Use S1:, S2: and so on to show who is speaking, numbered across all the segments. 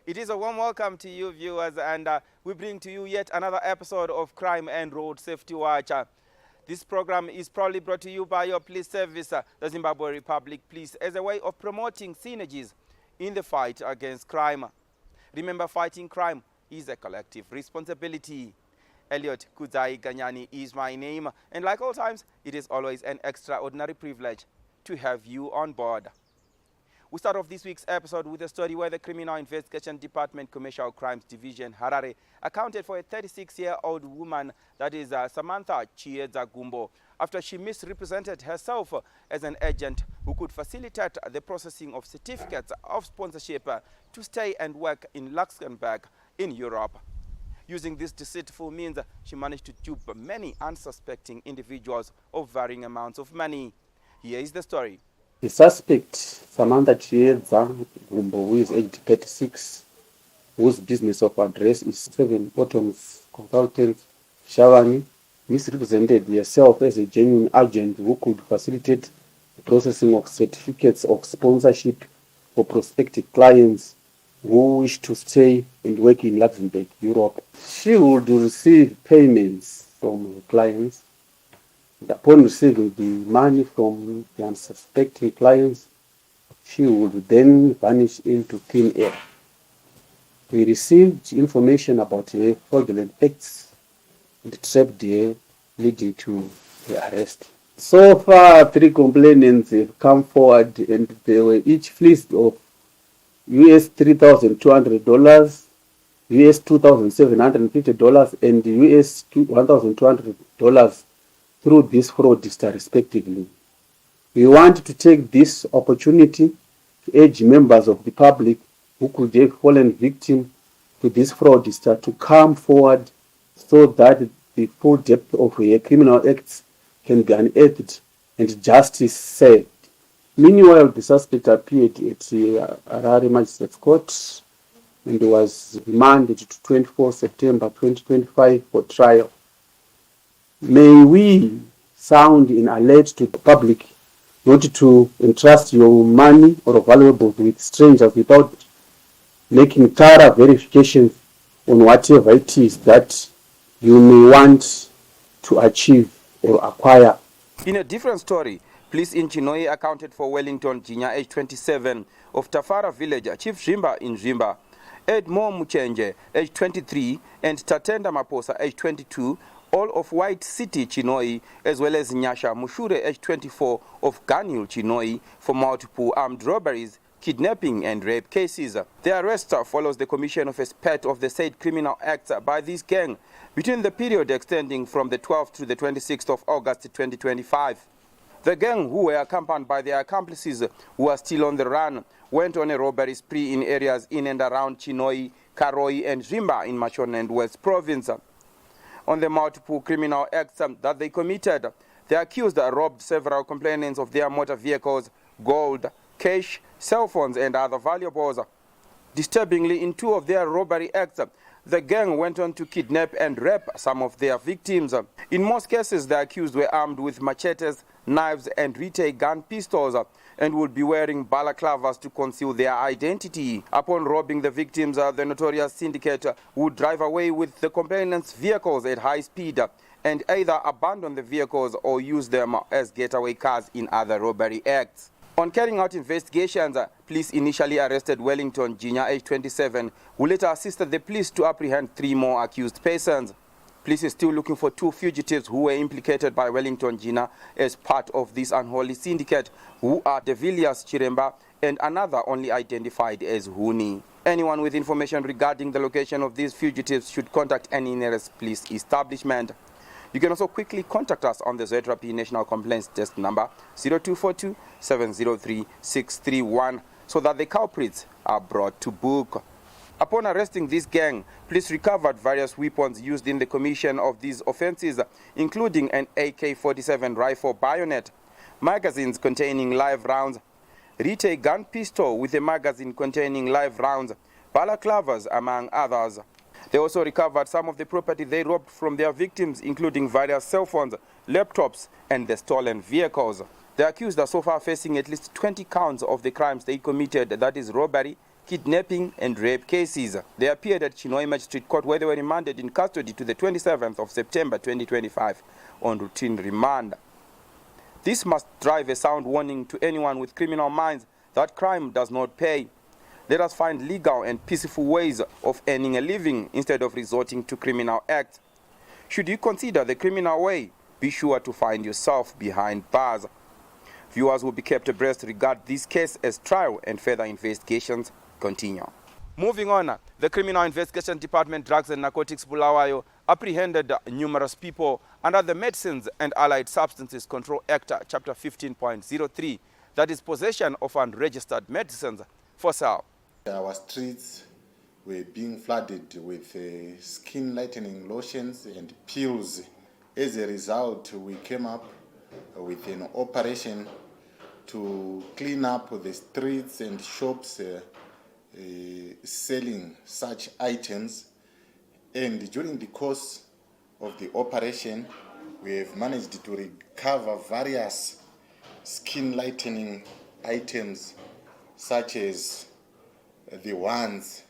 S1: It is a warm welcome to you viewers, and we bring to you yet another episode of Crime and Road Safety Watch. This program is proudly brought to you by your police service, the Zimbabwe Republic Police, as a way of promoting synergies in the fight against crime. Remember, fighting crime is a collective responsibility. Elliot Kudzai Ganyani is my name, and like all times, it is always an extraordinary privilege to have you on board. We start off this week's episode with a story where the Criminal Investigation Department Commercial Crimes Division, Harare, accounted for a 36-year-old woman, that is Samantha Chiedza Gumbo, after she misrepresented herself as an agent who could facilitate the processing of certificates of sponsorship to stay and work in Luxembourg in Europe. Using this deceitful means, she managed to dupe many unsuspecting individuals of varying amounts of money. Here is the story.
S2: The suspect, Samantha Chiedza Gumbo, who is aged 36, whose business of address is 7 Autumns Consultant Shavani, misrepresented herself as a genuine agent who could facilitate the processing of certificates of sponsorship for prospective clients who wish to stay and work in Luxembourg, Europe. She would receive payments from her clients. And upon receiving the money from the unsuspecting clients, she would then vanish into thin air. We received information about her fraudulent acts and trapped her, leading to the arrest. So far, 3 complainants have come forward, and they were each fleeced of US $3,200, US $2,750, and US $1,200 through this fraudster respectively. We want to take this opportunity to urge members of the public who could have fallen victim to this fraudster to come forward so that the full depth of their criminal acts can be unearthed and justice served. Meanwhile, the suspect appeared at the Harare Magistrates Court and was remanded to 24 September 2025 for trial. May we sound in alert to the public not to entrust your money or valuables with strangers without making thorough verifications on whatever it is that you may want to achieve or acquire.
S1: In a different story, police in Chinoi accounted for Wellington Jinya, age 27, of Tafara village, Chief Zimba in Zimba, Edmo Muchenje, age 23, and Tatenda Maposa, age 22, all of White City, Chinoi, as well as Nyasha Mushure, age 24, of Ganil, Chinoi, for multiple armed robberies, kidnapping and rape cases. The arrest follows the commission of a spate of the said criminal acts by this gang between the period extending from the 12th to the 26th of August 2025. The gang, who were accompanied by their accomplices who are still on the run, went on a robbery spree in areas in and around Chinoi, Karoi and Zimba in Machon and West Province. On the multiple criminal acts that they committed, the accused robbed several complainants of their motor vehicles, gold, cash, cell phones and other valuables. Disturbingly, in 2 of their robbery acts, the gang went on to kidnap and rape some of their victims. In most cases, the accused were armed with machetes, knives and retail gun pistols and would be wearing balaclavas to conceal their identity. Upon robbing the victims, the notorious syndicate would drive away with the complainants' vehicles at high speed and either abandon the vehicles or use them as getaway cars in other robbery acts. On carrying out investigations, police initially arrested Wellington Jinya, age 27, who later assisted the police to apprehend 3 more accused persons. Police is still looking for 2 fugitives who were implicated by Wellington Jinya as part of this unholy syndicate, who are De Villiers Chiremba and another only identified as Huni. Anyone with information regarding the location of these fugitives should contact any nearest police establishment. You can also quickly contact us on the ZRP National Complaints Desk number 0242 703 631 so that the culprits are brought to book. Upon arresting this gang, police recovered various weapons used in the commission of these offences, including an AK-47 rifle bayonet, magazines containing live rounds, retail gun pistol with a magazine containing live rounds, balaclavas, among others. They also recovered some of the property they robbed from their victims, including various cell phones, laptops, and the stolen vehicles. The accused are so far facing at least 20 counts of the crimes they committed, that is robbery, kidnapping and rape cases. They appeared at Chinhoyi Magistrate Court, where they were remanded in custody to the 27th of September 2025 on routine remand. This must drive a sound warning to anyone with criminal minds that crime does not pay. Let us find legal and peaceful ways of earning a living instead of resorting to criminal acts. Should you consider the criminal way, be sure to find yourself behind bars. Viewers will be kept abreast regarding this case as trial and further investigations continue. Moving on, the Criminal Investigation Department Drugs and Narcotics Bulawayo apprehended numerous people under the Medicines and Allied Substances Control Act, Chapter 15.03, that is possession of unregistered medicines for sale.
S3: Our streets were being flooded with skin lightening lotions and pills. As a result, we came up with an operation to clean up the streets and shops selling such items. And during the course of the operation, we have managed to recover various skin lightening items, such as the ones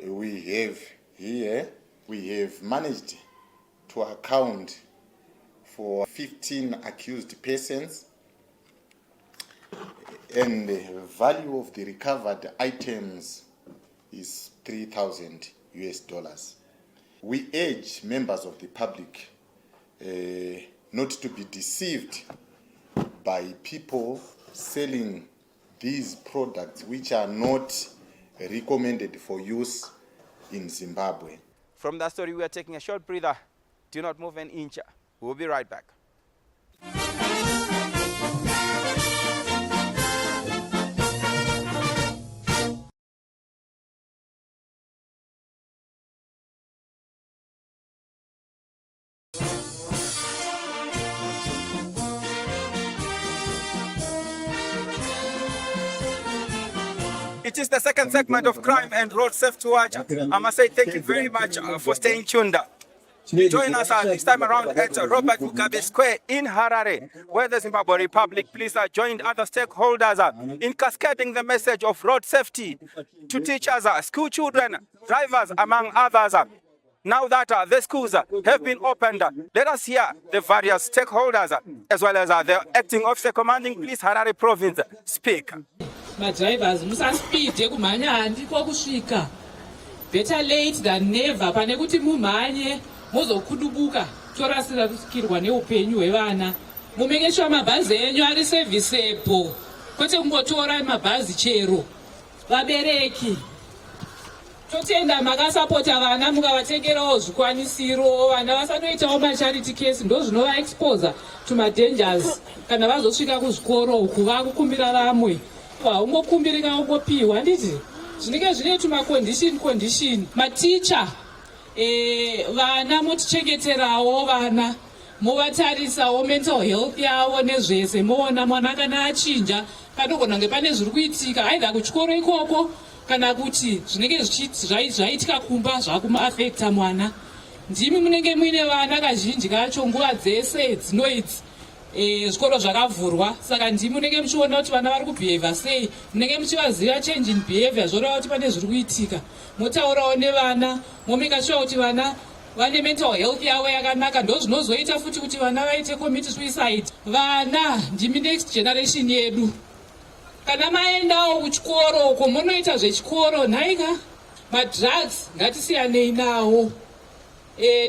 S3: we have here. We have managed to account for 15 accused persons, and the value of the recovered items is $3,000. We urge members of the public not to be deceived by people selling these products which are not recommended for use in Zimbabwe.
S1: From that story, we are taking a short breather. Do not move an inch. We'll be right back. It is the second segment of Crime and Road Safety Watch. I must say thank you very much for staying tuned. Join us this time around at Robert Mugabe Square in Harare, where the Zimbabwe Republic Police joined other stakeholders in cascading the message of road safety to teachers, school children, drivers, among others. Now that the schools have been opened, let us hear the various stakeholders, as well as the acting officer commanding Police Harare Province, speak.
S4: My drivers musa speed kumhanya handiko kusvika. Better late than never. Pane kuti mumhanye mozokudubuka torasikirwa neupenyu hwevana. Mumekeshwa mabhazi enyu ari serviceable. Kwete kungotora mabhazi chero. Vabereki totenda makasapota vana mukavatengerawo zvikwanisiro. Vana vasanoitawo macharity case ndo zvinova expose to dangers. Kana vazosvika kuzvikoro uku vakukumbira vamwe. Ungokumbirika ungopiwa handiti zvinenge zvine condition maticha vana motichengeterawo vana movatarisawo mental health yavo nezvese moona mwana kana achinja panogona kunge pane zviri kuitika aidha kuchikoro ikoko kana kuti zvinenge zvaitika kumba zvakumuafekta mwana. Ndimi munenge muine vana kazhinji kacho nguva dzese dzinoidzi zvikoro zvakavhurwa, saka ndimi munenge muchiona kuti vana vari kubehave sei, munenge muchivaziva change in behavior zvoreva kuti pane zviri kuitika, motaurawo nevana momeka sure kuti vana vane mental health yavo yakanaka. Ndo zvinozoita futi kuti vana vaite commit suicide. Vana ndimi next generation yedu. Kana maendawo kuchikoro uko munoita zvechikoro nhaika madrugs ngatisiyanei nawo.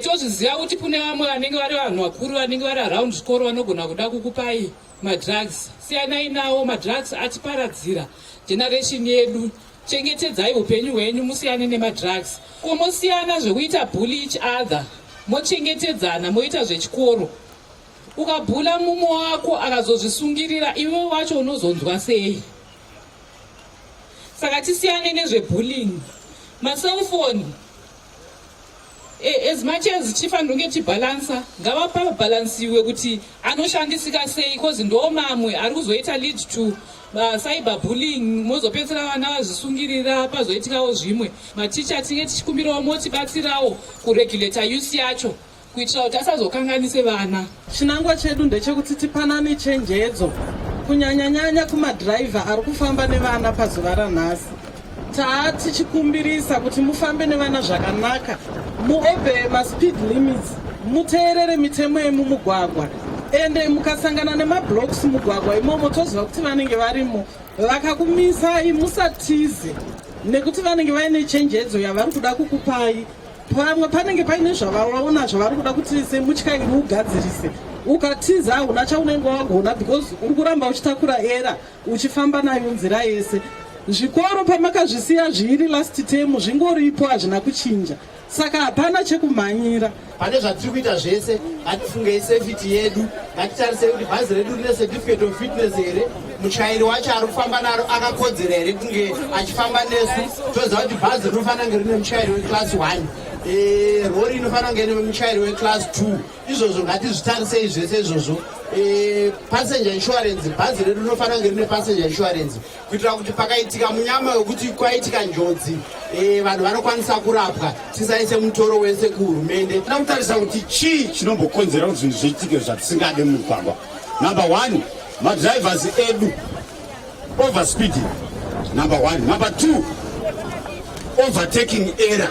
S4: Tozviziva kuti kune vamwe vanenge vari vanhu vakuru vanenge vari around chikoro vanogona kuda kukupai madrugs. Siyanai nawo, madrugs atiparadzira generation yedu. Chengetedzai upenyu hwenyu, musiyane nemadrugs. Komosiyana zvekuita bully each other, mochengetedzana moita zvechikoro. Ukabhula mumwe wako akazozvisungirira iwe wacho unozonzwa sei? Saka tisiyane nezvebullying. Maselfoni as much as chifanira kunge chibalansa, ngavabalansiwe kuti anoshandisika sei, because ndo mamwe ari kuzoita lead to cyber bullying. Mozopedzera vana vazvisungirira pazoitikawo zvimwe. Maticha tinge tichikumbirawo motibatsirawo kuregulata use yacho kuitira kuti asazokanganise vana.
S5: Chinangwa chedu ndechekuti tipanane chenjedzo kunyanya-nyanya kumadhiraivha ari kufamba nevana pazuva ranhasi. tichikumbirisa kuti mufambe nevana zvakanaka, muobhe maspeed limits, muteerere mitemo yemumugwagwa, ende mukasangana nemablocks mugwagwa imomo toziva kuti vanenge varimo vakakumisai musatize nekuti vanenge vaine chenjedzo yavari kuda kukupai. Pamwe panenge paine zvavaona zvavari kuda kuti semutyairi ugadzirise, ukatiza hauna chaunenge wagona because uri kuramba uchitakura era uchifamba nayo nzira yese. Zvikoro pamakazvisiya zviri last term zvingoripo hazvina kuchinja, saka hapana chekumhanyira.
S6: Pane zvatiri kuita zvese, ngatifungei safety yedu, ngatitarise kuti bhazi redu rine certificate of fitness here, muchairi wacho ari kufamba naro akakodzera here kunge achifamba nesu. Toziva kuti bhazi rinofanira kunge rine muchairi weclass 1, rori inofanira kunge ine muchairi weclass 2. Izvozvo ngatizvitarisei zvese izvozvo. Passenger insurance, bhazi redu rinofanira kunge rine passenger insurance kuitira kuti pakaitika munyama yokuti kwaitika njodzi, vanhu vanokwanisa kurapwa, tisaise mutoro wese kuhurumende.
S7: Tinotarisa kuti chii chinombokonzera kuti zvinhu zviitike zvatisingade mumugwagwa. Number 1, madrivers edu overspeeding. Number 1. Number 2, overtaking error.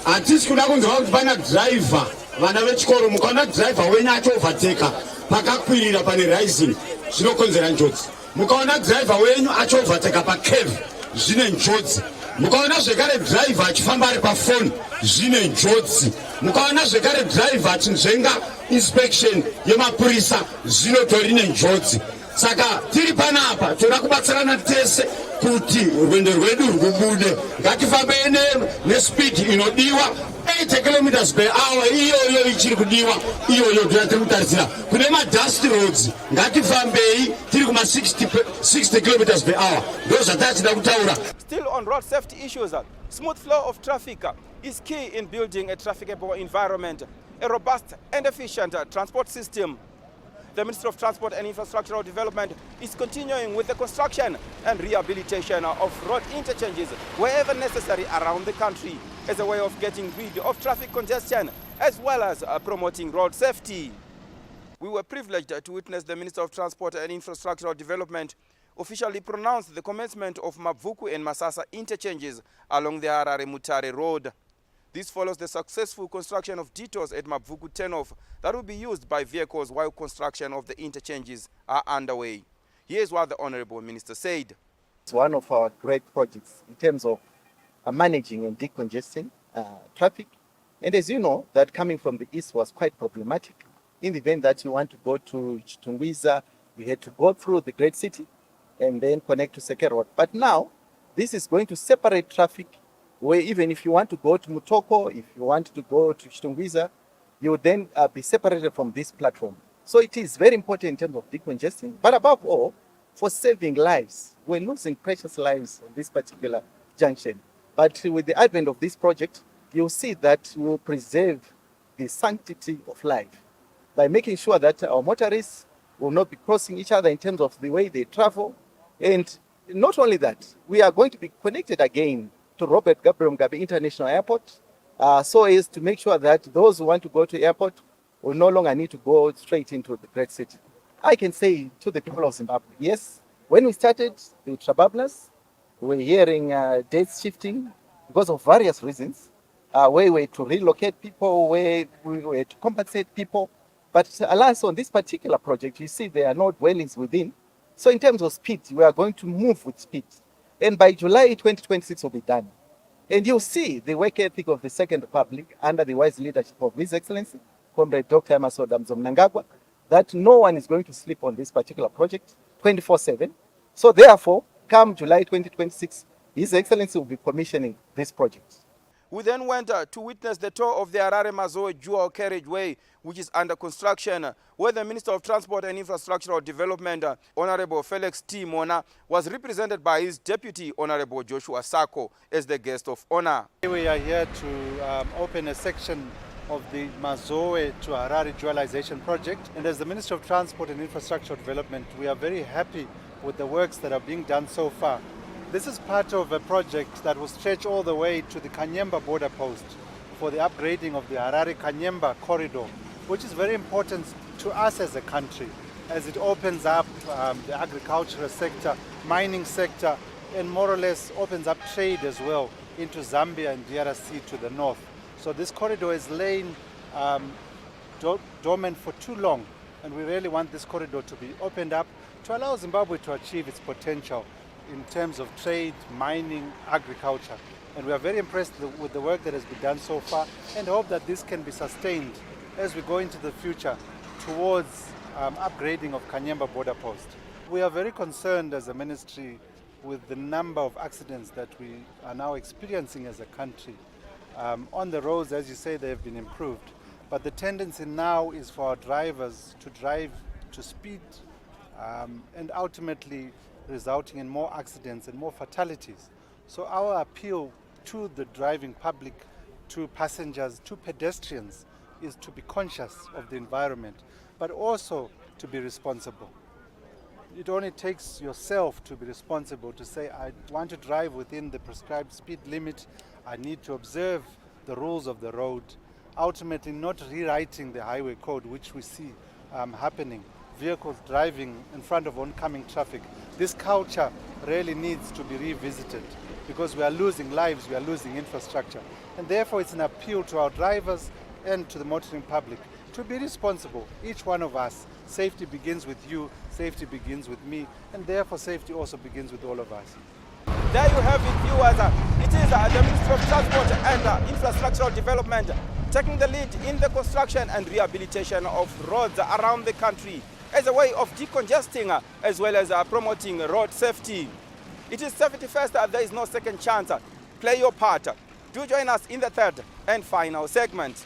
S7: Hatisi kuda kunzwa kuti pana driver, vana vechikoro mukaona driver wenyu acho overtake pakakwirira pane rising, zvinokonzera njodzi. Mukaona driver wenyu acho overtake pacurve, zvine njodzi. Mukaona zvekare driver achifamba ari pafoni, zvine njodzi. Mukaona zvekare driver achinzvenga inspection yemapurisa, zvinotorine njodzi. Saka tiri panapa toda kubatsirana tese kuti rwendo rwedu rwubude. Ngatifambe nespeed inodiwa 80 km per hour, iyoyo ichiri kudiwa, iyoyo tiri kutarisira. Kune madust roads ngatifambei tiri kuma 60 km per hour. Ndo zvatachida kutaura.
S1: Still on road safety issues, smooth flow of traffic is key in building a trafficable environment, a robust and efficient transport system. The Ministry of Transport and Infrastructural Development is continuing with the construction and rehabilitation of road interchanges wherever necessary around the country as a way of getting rid of traffic congestion as well as promoting road safety. We were privileged to witness the Minister of Transport and Infrastructural Development officially pronounce the commencement of Mabvuku and Masasa interchanges along the Harare-Mutare Road. This follows the successful construction of detours at Mabvuku turnoff that will be used by vehicles while construction of the interchanges are underway. Here's what the Honorable Minister said.
S8: It's one of our great projects in terms of managing and decongesting traffic. And as you know, that coming from the east was quite problematic. In the event that you want to go to Chitungwiza, you had to go through the great city and then connect to Seke Road. But now, this is going to separate traffic where even if you want to go to Mutoko, if you want to go to Chitungwiza, you would then be separated from this platform. So it is very important in terms of decongesting, but above all, for saving lives. We're losing precious lives on this particular junction. But with the advent of this project, you'll see that we'll preserve the sanctity of life by making sure that our motorists will not be crossing each other in terms of the way they travel. And not only that, we are going to be connected again to Robert Gabriel Mugabe International Airport, so as to make sure that those who want to go to the airport will no longer need to go straight into the great city. I can say to the people of Zimbabwe, yes, when we started the Trabablas, we were hearing dates shifting because of various reasons, where we were to relocate people, where we were to compensate people. But alas, on this particular project, you see there are no dwellings within. So in terms of speed, we are going to move with speed. And by July 2026 will be done. And you'll see the work ethic of the Second Republic under the wise leadership of His Excellency, Comrade Dr. Emmerson Mnangagwa, that no one is going to sleep on this particular project 24/7. So therefore, come July 2026, His Excellency will be commissioning this project.
S1: We then went to witness the tour of the Harare-Mazoe dual carriageway, which is under construction, where the Minister of Transport and Infrastructural Development, Honorable Felix T. Mona, was represented by his deputy, Honorable Joshua Sako, as the guest of honor.
S9: We are here to open a section of the Mazoe to Harare dualization project. And as the Minister of Transport and Infrastructural Development, we are very happy with the works that are being done so far. This is part of a project that will stretch all the way to the Kanyemba border post for the upgrading of the Harare-Kanyemba corridor, which is very important to us as a country, as it opens up the agricultural sector, mining sector, and more or less opens up trade as well into Zambia and DRC to the north. So this corridor is lain dormant for too long, and we really want this corridor to be opened up to allow Zimbabwe to achieve its potential in terms of trade, mining, agriculture. And we are very impressed with the work that has been done so far and hope that this can be sustained as we go into the future towards upgrading of Kanyemba border post. We are very concerned as a ministry with the number of accidents that we are now experiencing as a country. On the roads, as you say, they have been improved, but the tendency now is for our drivers to drive to speed and ultimately resulting in more accidents and more fatalities. So our appeal to the driving public, to passengers, to pedestrians, is to be conscious of the environment, but also to be responsible. It only takes yourself to be responsible, to say, I want to drive within the prescribed speed limit, I need to observe the rules of the road, ultimately not rewriting the highway code, which we see happening, vehicles driving in front of oncoming traffic. This culture really needs to be revisited because we are losing lives, we are losing infrastructure. And therefore it's an appeal to our drivers and to the motoring public to be responsible, each one of us. Safety begins with you, safety begins with me, and therefore safety also begins with all of us.
S1: There you have it, viewers. It is the Ministry of Transport and Infrastructural Development taking the lead in the construction and rehabilitation of roads around the country as a way of decongesting as well as promoting road safety. It is 71st, there is no second chance. Play your part. Do join us in the third and final segment.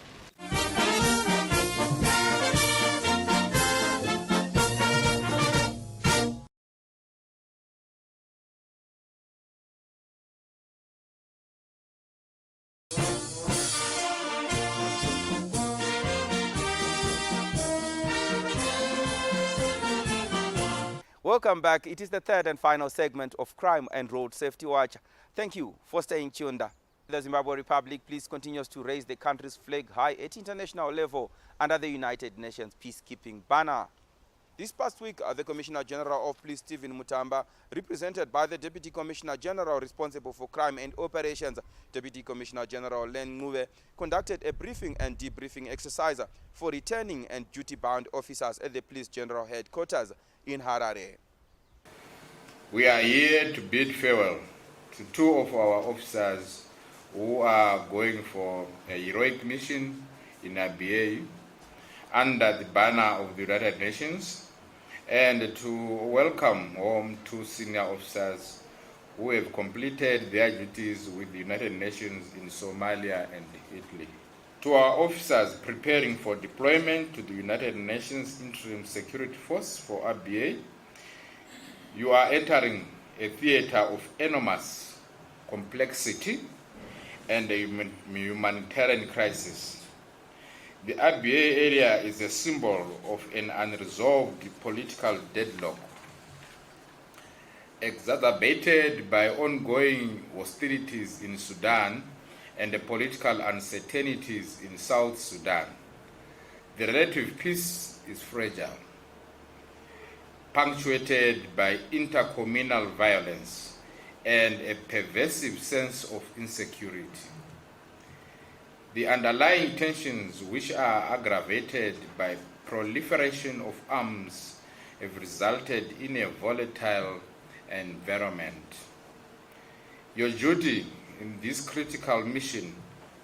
S1: Welcome back. It is the third and final segment of Crime and Road Safety Watch. Thank you for staying tuned. The Zimbabwe Republic, please, continues to raise the country's flag high at international level under the United Nations peacekeeping banner. This past week, the Commissioner General of Police, Stephen Mutamba, represented by the Deputy Commissioner General responsible for crime and operations, Deputy Commissioner General Len Ngube, conducted a briefing and debriefing exercise for returning and duty-bound officers at the Police General Headquarters in Harare.
S10: We are here to bid farewell to two of our officers who are going for a heroic mission in ABA under the banner of the United Nations, and to welcome home two senior officers who have completed their duties with the United Nations in Somalia and Italy. To our officers preparing for deployment to the United Nations Interim Security Force for ABA, you are entering a theater of enormous complexity and a humanitarian crisis. The ABA area is a symbol of an unresolved political deadlock, exacerbated by ongoing hostilities in Sudan and the political uncertainties in South Sudan. The relative peace is fragile, punctuated by intercommunal violence and a pervasive sense of insecurity. The underlying tensions, which are aggravated by proliferation of arms, have resulted in a volatile environment. Your duty in this critical mission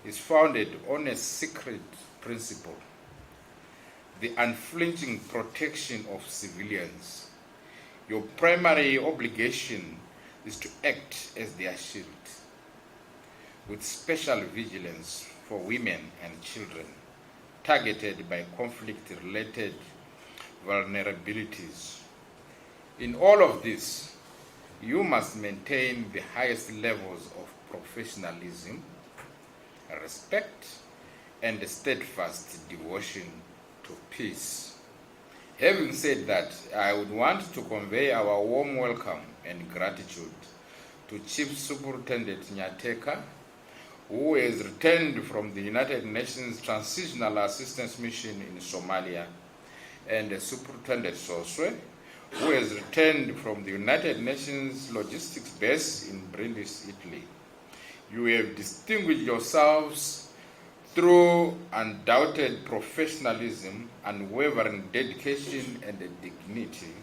S10: is founded on a sacred principle: the unflinching protection of civilians. Your primary obligation is to act as their shield, with special vigilance for women and children targeted by conflict-related vulnerabilities. In all of this, you must maintain the highest levels of professionalism, respect, and steadfast devotion to peace. Having said that, I would want to convey our warm welcome and gratitude to Chief Superintendent Nyateka, who has returned from the United Nations Transitional Assistance Mission in Somalia, and Superintendent Soswe, who has returned from the United Nations Logistics Base in Brindisi, Italy. You have distinguished yourselves through undoubted professionalism, unwavering dedication, and dignity.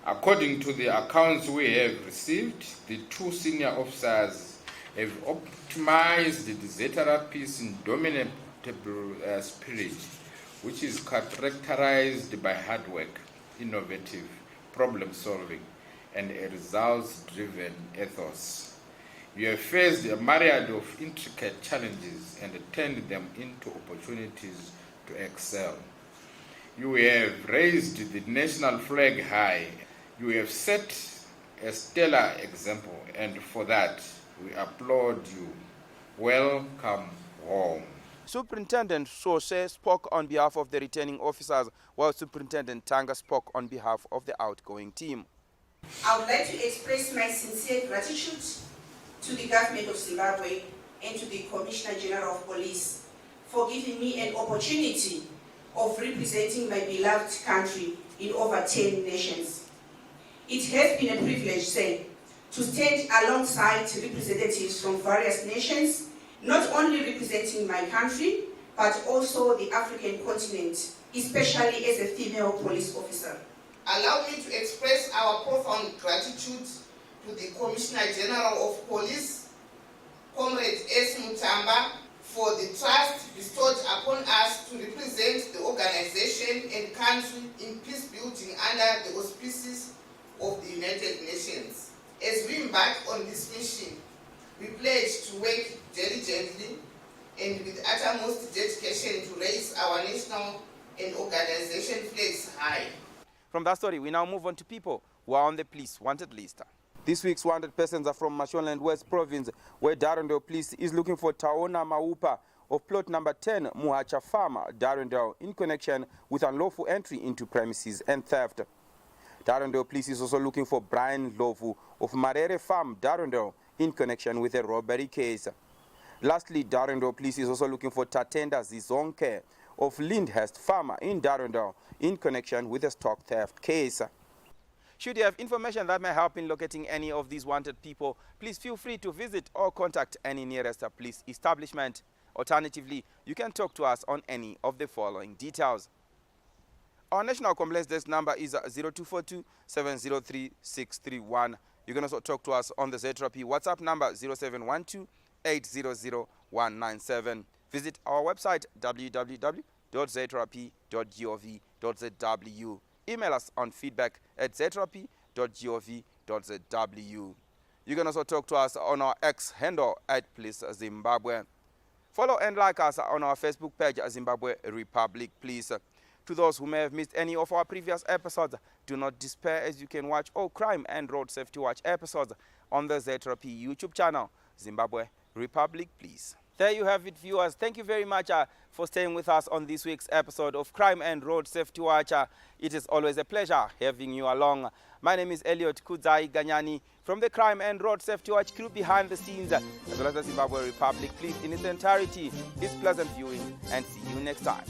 S10: According to the accounts we have received, the two senior officers have optimized the ZRP's indomitable spirit, which is characterized by hard work, innovative problem solving, and a results-driven ethos. You have faced a myriad of intricate challenges and turned them into opportunities to excel. You have raised the national flag high. You have set a stellar example, and for that, we applaud you. Welcome home.
S1: Superintendent Sose spoke on behalf of the returning officers, while Superintendent Tanga spoke on behalf of the outgoing team.
S11: I would like to express my sincere gratitude to the government of Zimbabwe and to the Commissioner General of Police for giving me an opportunity of representing my beloved country in over 10 nations. It has been a privilege, sir, to stand alongside representatives from various nations, not only representing my country, but also the African continent, especially as a female police officer.
S12: Allow me to express our profound gratitude to the Commissioner General of Police, Comrade S. Mutamba, for the trust bestowed upon us to represent the organization and country in peace building under the auspices of the United Nations. As we embark on this mission, we pledge to work diligently and with utmost dedication to raise our national and organization flags high.
S1: From that story, we now move on to people who are on the police wanted list. This week's wanted persons are from Mashonaland West Province, where Darrendale Police is looking for Taona Maupa of plot number 10 Muhacha Farm, Darrendale, in connection with unlawful entry into premises and theft. Darrendale Police is also looking for Brian Lovu of Marere Farm, Darrendale, in connection with a robbery case. Lastly, Darrendale Police is also looking for Tatenda Zizonke of Lyndhurst Farm in Darrendale, in connection with a stock theft case. Should you have information that may help in locating any of these wanted people, please feel free to visit or contact any nearest police establishment. Alternatively, you can talk to us on any of the following details. Our National Complaints Desk number is 0242 703 631. You can also talk to us on the ZRP WhatsApp number 0712 800 197. Visit our website www.zrp.gov.zw. Email us on feedback@zrp.gov.zw. You can also talk to us on our X handle @Police Zimbabwe. Follow and like us on our Facebook page, Zimbabwe Republic Police. To those who may have missed any of our previous episodes, do not despair, as you can watch all Crime and Road Safety Watch episodes on the ZRP YouTube channel, Zimbabwe Republic Police. There you have it, viewers. Thank you very much for staying with us on this week's episode of Crime and Road Safety Watch. It is always a pleasure having you along. My name is Elliot Kudzai Ganyani from the Crime and Road Safety Watch crew behind the scenes, as well as the Zimbabwe Republic Police in its entirety. It's pleasant viewing, and see you next time.